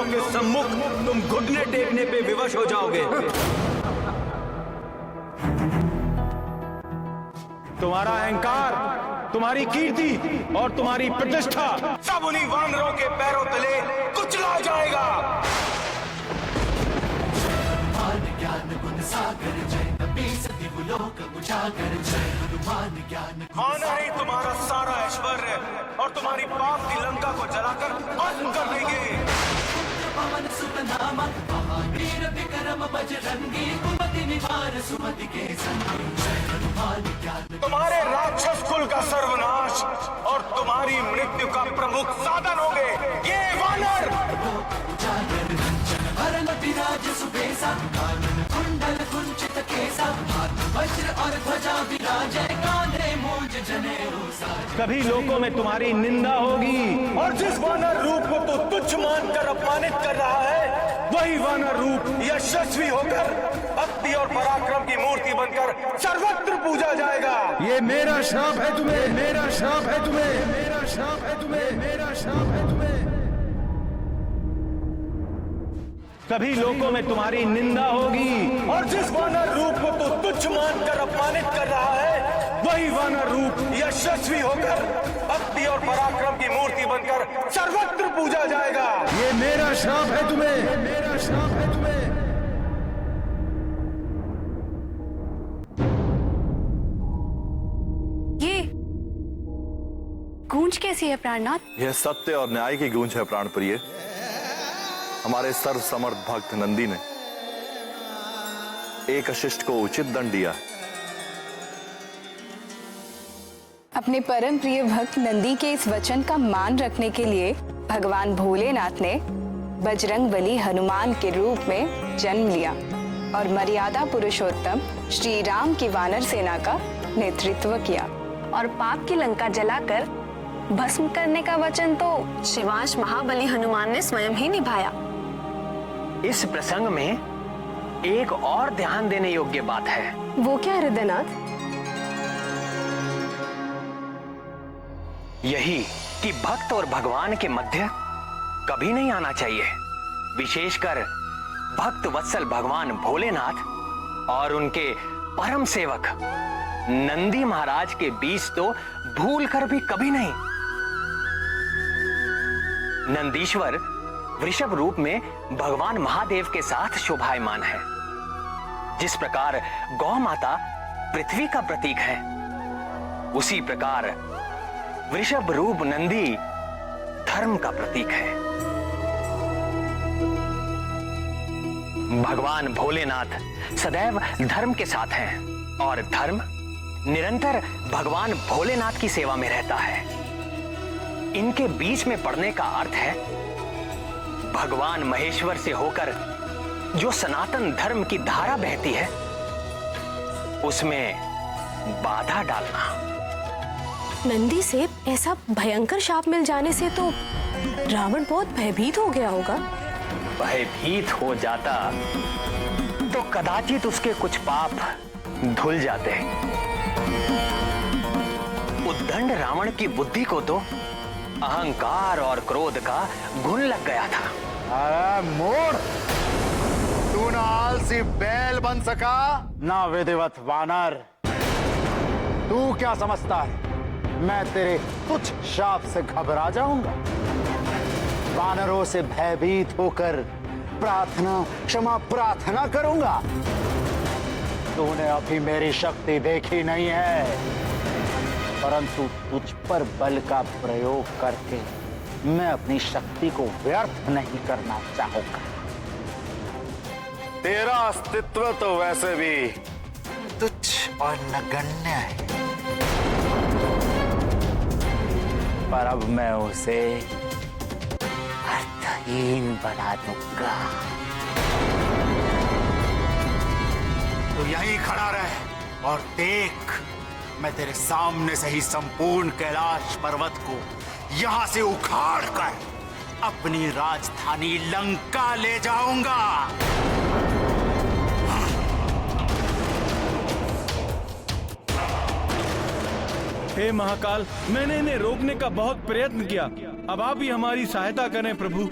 के सम्मुख तुम घुटने टेकने पे विवश हो जाओगे। तुम्हारा अहंकार, तुम्हारी कीर्ति और तुम्हारी प्रतिष्ठा सब उन्हीं वानरों के पैरों तले कुचला जाएगा। वानर ही तुम्हारा सारा ऐश्वर्य और तुम्हारी पाप की लंका को जलाकर भस्म कर देंगे। तुम्हारे राक्षस कुल का सर्वनाश और तुम्हारी मृत्यु का प्रमुख साधन होंगे ये वानर। कभी लोगों में तुम्हारी निंदा होगी, और जिस वानर रूप को तू तुच्छ मानकर अपमानित कर रहा है वही वानर रूप यशस्वी होकर भक्ति और पराक्रम की मूर्ति बनकर सर्वत्र पूजा जाएगा। ये मेरा श्राप है तुम्हें, मेरा श्राप है तुम्हें, मेरा श्राप है तुम्हें, मेरा श्राप है तुम्हें। कभी लोगों में तुम्हारी निंदा होगी, और जिस वानर रूप को तू तुच्छ मानकर अपमानित कर रहा है वही वानर रूप यशस्वी होकर भक्ति और पराक्रम की मूर्ति बनकर सर्वत्र पूजा जाएगा। ये मेरा श्राप है तुम्हें, मेरा श्राप है तुम्हें। ये गूंज कैसी है प्राणनाथ? यह सत्य और न्याय की गूंज है प्राणप्रिय। हमारे सर्व समर्थ भक्त नंदी ने एक अशिष्ट को उचित दंड दिया। अपने परम प्रिय भक्त नंदी के इस वचन का मान रखने के लिए भगवान भोलेनाथ ने बजरंग बली हनुमान के रूप में जन्म लिया और मर्यादा पुरुषोत्तम श्री राम की वानर सेना का नेतृत्व किया और पाप की लंका जलाकर भस्म करने का वचन तो शिवांश महाबली हनुमान ने स्वयं ही निभाया। इस प्रसंग में एक और ध्यान देने योग्य बात है। वो क्या हृदयनाथ? यही कि भक्त और भगवान के मध्य कभी नहीं आना चाहिए। विशेषकर भक्त वत्सल भगवान भोलेनाथ और उनके परम सेवक नंदी महाराज के बीच तो भूल कर भी कभी नहीं। नंदीश्वर वृषभ रूप में भगवान महादेव के साथ शोभायमान है। जिस प्रकार गौ माता पृथ्वी का प्रतीक है, उसी प्रकार वृषभ रूप नंदी धर्म का प्रतीक है। भगवान भोलेनाथ सदैव धर्म के साथ हैं और धर्म निरंतर भगवान भोलेनाथ की सेवा में रहता है। इनके बीच में पड़ने का अर्थ है भगवान महेश्वर से होकर जो सनातन धर्म की धारा बहती है उसमें बाधा डालना। नंदी से ऐसा भयंकर शाप मिल जाने से तो रावण बहुत भयभीत हो गया होगा। भयभीत हो जाता तो कदाचित उसके कुछ पाप धुल जाते। उद्दंड रावण की बुद्धि को तो अहंकार और क्रोध का घुन लग गया था। अरे मूर्ख, तू ना आलसी बैल बन सका ना विधिवत वानर। तू क्या समझता है मैं तेरे तुच्छ शाप से घबरा जाऊंगा? वानरों से भयभीत होकर प्रार्थना क्षमा प्रार्थना करूंगा। तूने अभी मेरी शक्ति देखी नहीं है, परंतु तुझ पर बल का प्रयोग करके मैं अपनी शक्ति को व्यर्थ नहीं करना चाहूंगा। तेरा अस्तित्व तो वैसे भी तुच्छ और नगण्य है, पर अब मैं उसे अर्थहीन बना दूंगा। तो यहीं खड़ा रह और देख, मैं तेरे सामने से ही संपूर्ण कैलाश पर्वत को यहां से उखाड़ कर अपनी राजधानी लंका ले जाऊंगा। हे महाकाल, मैंने इन्हें रोकने का बहुत प्रयत्न किया। अब आप ही हमारी सहायता करें प्रभु।